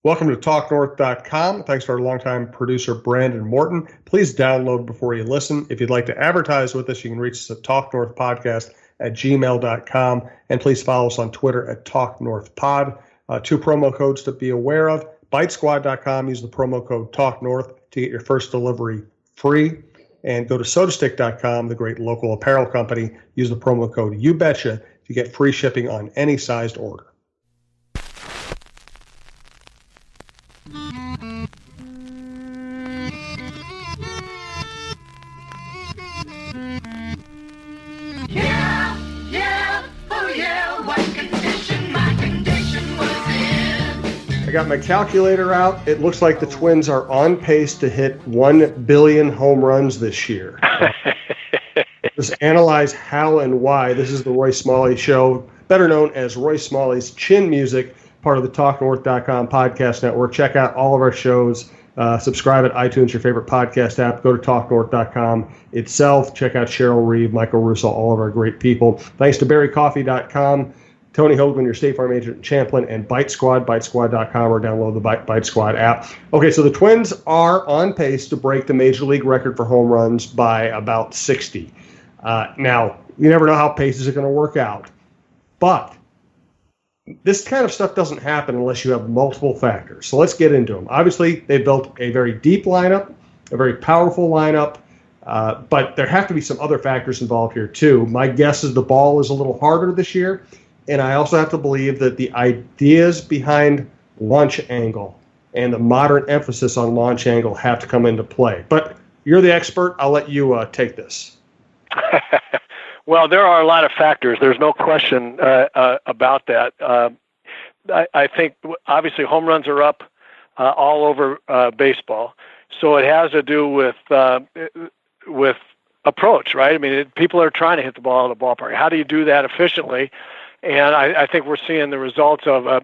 Welcome to TalkNorth.com. Thanks to our longtime producer, Brandon Morton. Please download before you listen. If you'd like to advertise with us, you can reach us at talknorthpodcast@gmail.com. And please follow us on Twitter at TalkNorthPod. Two promo codes to be aware of. Bitesquad.com. Use the promo code TalkNorth to get your first delivery free. And go to SodaStick.com, the great local apparel company. Use the promo code YouBetcha to get free shipping on any sized order. I got my calculator out. It looks like the Twins are on pace to hit 1 billion home runs this year. Let's analyze how and why. This is the Roy Smalley Show, better known as Roy Smalley's Chin Music, part of the TalkNorth.com podcast network. Check out all of our shows. Subscribe at iTunes, your favorite podcast app. Go to TalkNorth.com itself. Check out Cheryl Reeve, Michael Russo, all of our great people. Thanks to BerryCoffee.com. Tony Hoaglund, your State Farm agent in Champlin, and Bitesquad, bitesquad.com, or download the Bitesquad app. Okay, so the Twins are on pace to break the Major League record for home runs by about 60. Now, you never know how paces are going to work out. But this kind of stuff doesn't happen unless you have multiple factors. So let's get into them. Obviously, they built a very deep lineup, a very powerful lineup, but there have to be some other factors involved here, too. My guess is the ball is a little harder this year. And I also have to believe that the ideas behind launch angle and the modern emphasis on launch angle have to come into play. But you're the expert. I'll let you take this. Well, there are a lot of factors. There's no question about that. I think, obviously, home runs are up all over baseball. So it has to do with approach, right? I mean, people are trying to hit the ball out of the ballpark. How do you do that efficiently? And I think we're seeing the results of a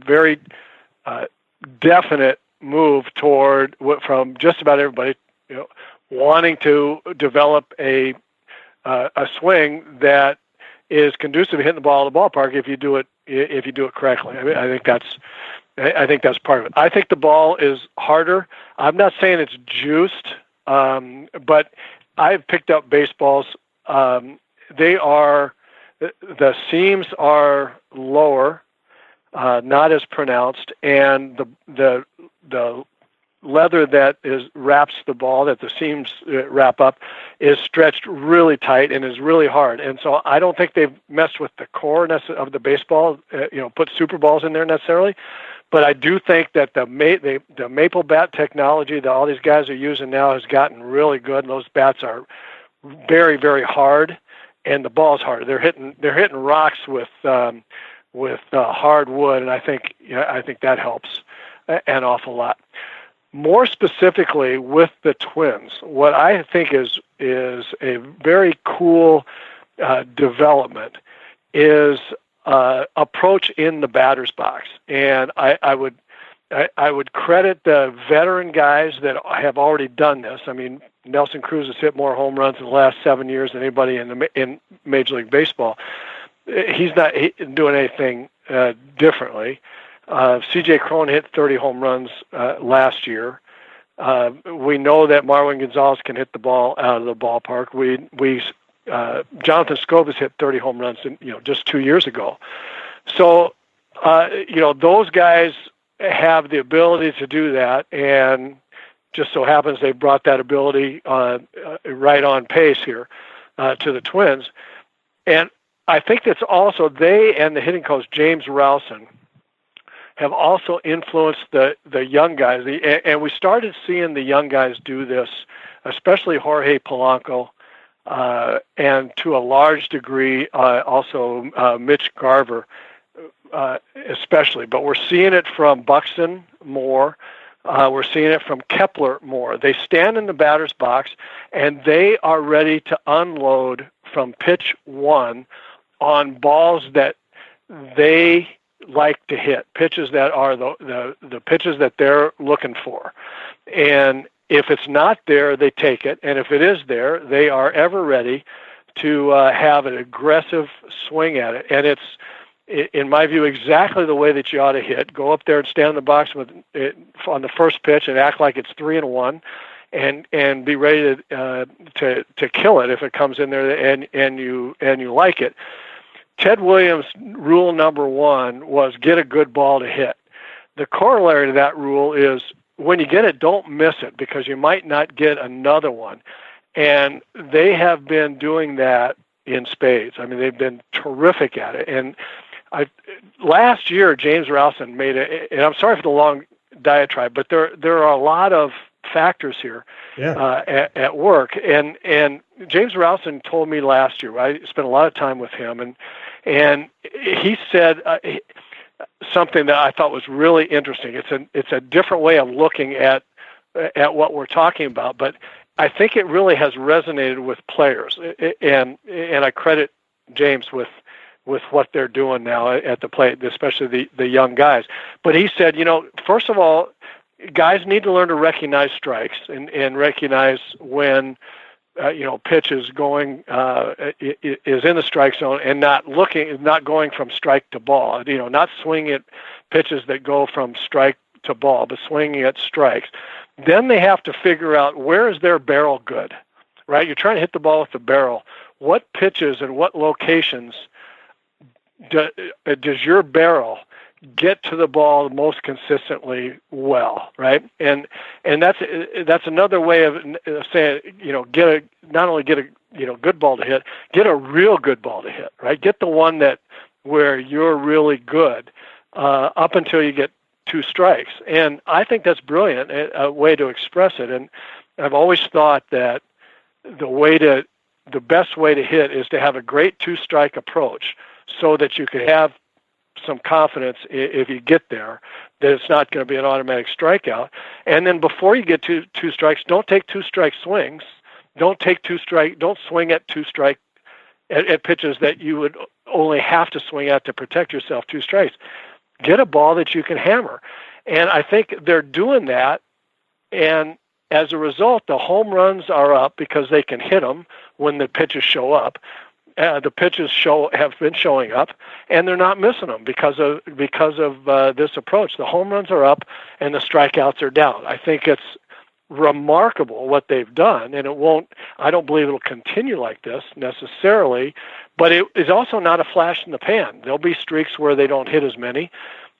very definite move toward from just about everybody, wanting to develop a swing that is conducive to hitting the ball out of the ballpark if you do it correctly. I mean, I think that's part of it. I think the ball is harder. I'm not saying it's juiced, but I've picked up baseballs. The seams are lower, not as pronounced, and the leather that wraps the ball, that the seams wrap up, is stretched really tight and is really hard. And so I don't think they've messed with the core of the baseball, put super balls in there necessarily. But I do think that the maple bat technology that all these guys are using now has gotten really good. And those bats are very, very hard. And the ball's harder. They're hitting rocks with hard wood, and I think that helps an awful lot. More specifically, with the Twins, what I think is a very cool development is approach in the batter's box, and I would credit the veteran guys that have already done this. I mean, Nelson Cruz has hit more home runs in the last 7 years than anybody in Major League Baseball. He's not doing anything differently. C.J. Cron hit 30 home runs last year. We know that Marwin Gonzalez can hit the ball out of the ballpark. Jonathan Scobas hit 30 home runs just 2 years ago. So those guys have the ability to do that, and just so happens they brought that ability right on pace here to the Twins. And I think that's also they and the hitting coach, James Rowson, have also influenced the young guys. And we started seeing the young guys do this, especially Jorge Polanco, and to a large degree also Mitch Garver, especially. But we're seeing it from Buxton more. We're seeing it from Kepler more. They stand in the batter's box, and they are ready to unload from pitch one on balls that they like to hit, pitches that are the pitches that they're looking for. And if it's not there, they take it. And if it is there, they are ever ready to have an aggressive swing at it. And in my view, exactly the way that you ought to hit. Go up there and stand in the box with it on the first pitch and act like it's 3-1, and be ready to kill it if it comes in there and you like it. Ted Williams' rule number 1 was get a good ball to hit. The corollary to that rule is when you get it, don't miss it, because you might not get another one. And they have been doing that in spades. I mean, they've been terrific at it. And last year, James Rosen made it, and I'm sorry for the long diatribe, but there are a lot of factors here at work. And James Rosen told me last year, I spent a lot of time with him, and he said something that I thought was really interesting. It's a different way of looking at what we're talking about, but I think it really has resonated with players, and I credit James with what they're doing now at the plate, especially the young guys. But he said, first of all, guys need to learn to recognize strikes and recognize when pitch is going is in the strike zone, and not going from strike to ball. Not swinging at pitches that go from strike to ball, but swinging at strikes. Then they have to figure out, where is their barrel good, right? You're trying to hit the ball with the barrel. What pitches and what locations does your barrel get to the ball most consistently well, right? And that's another way of saying, not only get a good ball to hit, get a real good ball to hit, right? Get the one where you're really good up until you get 2 strikes. And I think that's brilliant, a way to express it. And I've always thought that the best way to hit is to have a great 2-strike approach, so that you could have some confidence if you get there that it's not going to be an automatic strikeout. And then before you get to 2 strikes, don't take 2-strike swings. Don't swing at 2-strike at pitches that you would only have to swing at to protect yourself 2 strikes. Get a ball that you can hammer. And I think they're doing that. And as a result, the home runs are up because they can hit them when the pitches show up. The pitches have been showing up, and they're not missing them because of this approach. The home runs are up, and the strikeouts are down. I think it's remarkable what they've done, and I don't believe it'll continue like this necessarily, but it is also not a flash in the pan. There'll be streaks where they don't hit as many,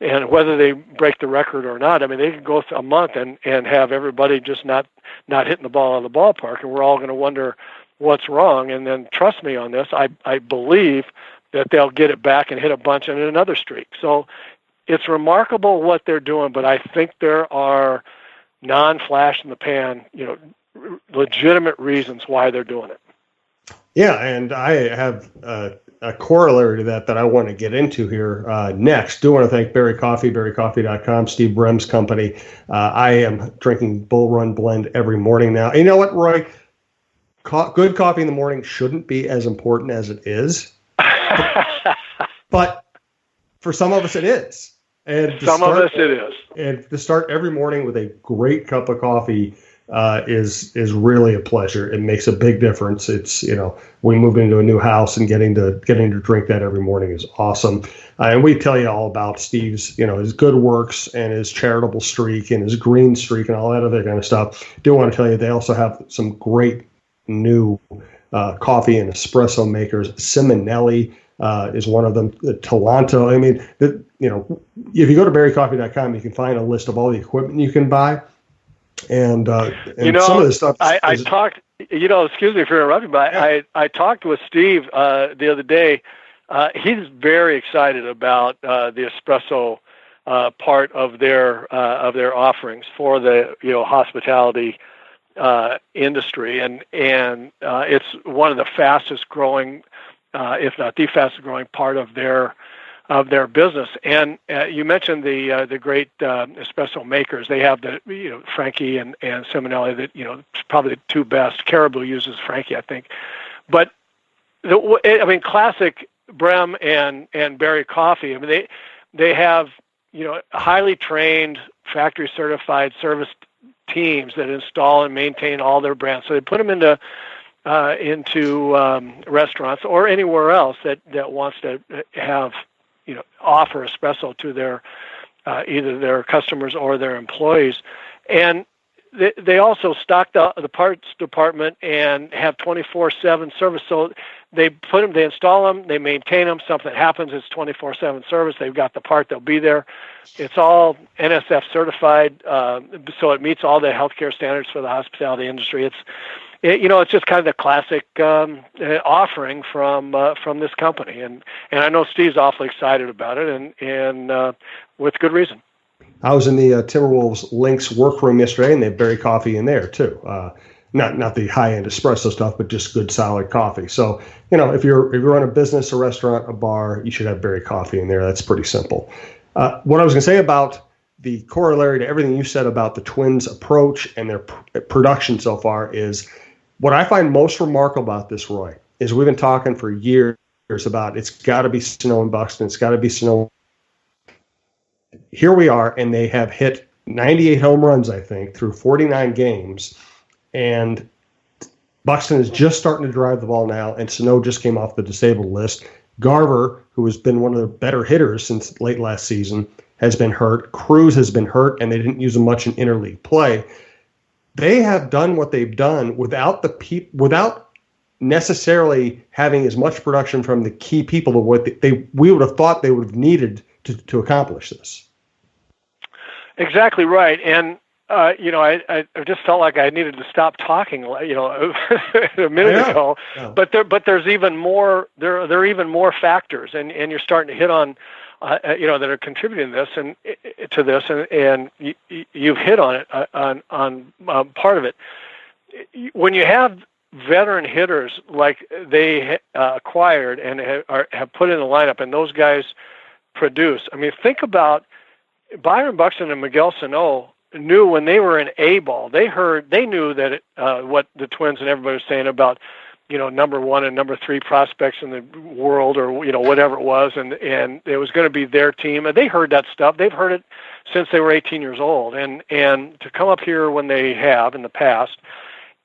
and whether they break the record or not, I mean, they can go a month and have everybody just not hitting the ball out of the ballpark, and we're all going to wonder what's wrong. And then trust me on this, I believe that they'll get it back and hit a bunch in another streak. So it's remarkable what they're doing, but I think there are non-flash in the pan, legitimate reasons why they're doing it. Yeah, and I have a corollary to that I want to get into here next. Do want to thank Berry Coffee, berrycoffee.com, Steve Brem's company. I am drinking Bull Run Blend every morning now. And you know what, Roy? Good coffee in the morning shouldn't be as important as it is. But for some of us, it is. And some of us, it is. And to start every morning with a great cup of coffee is really a pleasure. It makes a big difference. It's, we moved into a new house, and getting to drink that every morning is awesome. And we tell you all about Steve's, his good works and his charitable streak and his green streak and all that other kind of stuff. Do want to tell you they also have some great new coffee and espresso makers. Simonelli is one of them. Tolanto. I mean, if you go to berrycoffee.com, you can find a list of all the equipment you can buy. And some of this stuff. I talked. Excuse me for interrupting, but yeah. I talked with Steve the other day. He's very excited about the espresso part of their offerings for the hospitality industry, and it's one of the fastest growing, if not the fastest growing part of their business. And you mentioned the great espresso makers. They have the Frankie and Simonelli that probably the 2 best. Caribou uses Frankie, I think, but classic Brem and Berry Coffee. I mean, they have highly trained, factory certified service teams that install and maintain all their brands. So they put them into restaurants or anywhere else that wants to have offer espresso to their either their customers or their employees. And they also stock the parts department and have 24/7 service. So they install them, they maintain them. Something happens, it's 24/7 service. They've got the part, they'll be there. It's all NSF certified, so it meets all the healthcare standards for the hospitality industry. It's just kind of the classic offering from this company, and I know Steve's awfully excited about it, and with good reason. I was in the Timberwolves Lynx workroom yesterday, and they have berry coffee in there too. Not the high-end espresso stuff, but just good, solid coffee. So, if you run a business, a restaurant, a bar, you should have berry coffee in there. That's pretty simple. What I was going to say about the corollary to everything you said about the Twins' approach and their production so far is what I find most remarkable about this, Roy, is we've been talking for years about it's got to be Sano and Buxton. It's got to be Sano. Here we are, and they have hit 98 home runs, I think, through 49 games. And Buxton is just starting to drive the ball now, and Sano just came off the disabled list. Garver, who has been one of the better hitters since late last season, has been hurt. Cruz has been hurt, and they didn't use him much in interleague play. They have done what they've done without necessarily having as much production from the key people of what we would have thought they would have needed to accomplish this. Exactly right, and I just felt like I needed to stop talking, a minute ago. Yeah. But there's even more. There are even more factors, and you're starting to hit on, that are contributing to this, and you've hit on it on part of it. When you have veteran hitters like they acquired and have put in the lineup, and those guys produce. I mean, think about Byron, Buxton, and Miguel Sano knew when they were in A ball. They knew that what the Twins and everybody was saying about, number 1 and number 3 prospects in the world, or whatever it was, and it was going to be their team. And they heard that stuff. They've heard it since they were 18 years old. And to come up here when they have in the past,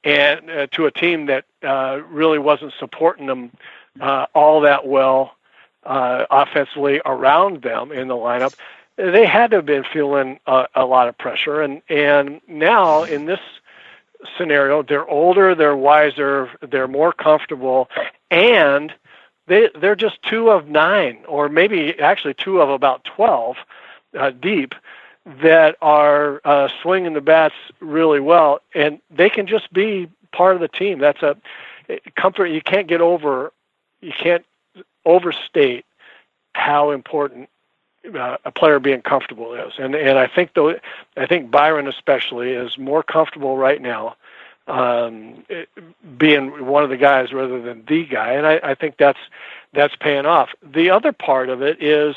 and to a team that really wasn't supporting them all that well offensively around them in the lineup, they had to have been feeling a lot of pressure. And now in this scenario, they're older, they're wiser, they're more comfortable, and they're just 2 of 9, or maybe actually 2 of about 12 deep, that are swinging the bats really well, and they can just be part of the team. That's a comfort. You can't overstate how important a player being comfortable is, and I think Byron especially is more comfortable right now, being one of the guys rather than the guy, and I think that's paying off. The other part of it is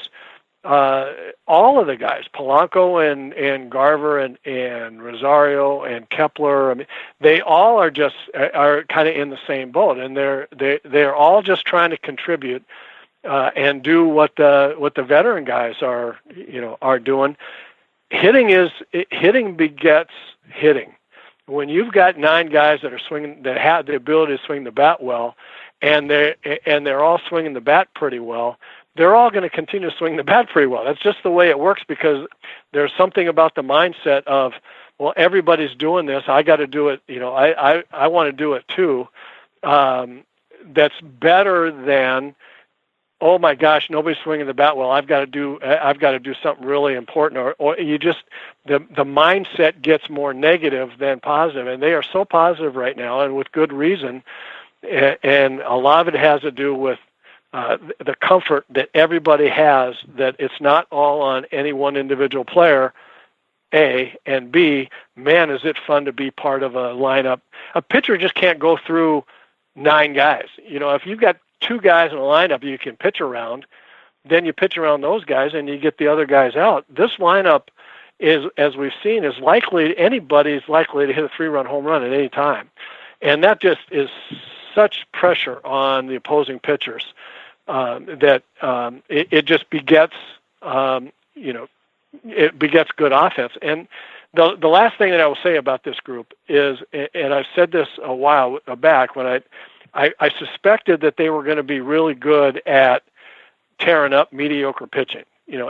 all of the guys, Polanco and Garver and Rosario and Kepler. I mean, they all are kind of in the same boat, and they're all just trying to contribute and do what the veteran guys are doing. Hitting begets hitting. When you've got 9 guys that are swinging, that have the ability to swing the bat well, and they're all swinging the bat pretty well, they're all going to continue to swing the bat pretty well. That's just the way it works, because there's something about the mindset of, well, everybody's doing this, I got to do it. I want to do it too. That's better than, oh my gosh, nobody's swinging the bat well, I've got to do something really important, or you just, the mindset gets more negative than positive, and they are so positive right now, and with good reason, and a lot of it has to do with the comfort that everybody has, that it's not all on any one individual player, A, and B, man, is it fun to be part of a lineup. A pitcher just can't go through 9 guys. If you've got 2 guys in a lineup you can pitch around, then you pitch around those guys and you get the other guys out. This lineup is, as we've seen, anybody's likely to hit a 3-run home run at any time. And that just is such pressure on the opposing pitchers that it just begets, it begets good offense. And the last thing that I will say about this group is, and I've said this a while back when I suspected that they were going to be really good at tearing up mediocre pitching.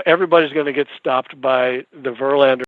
Everybody's going to get stopped by the Verlander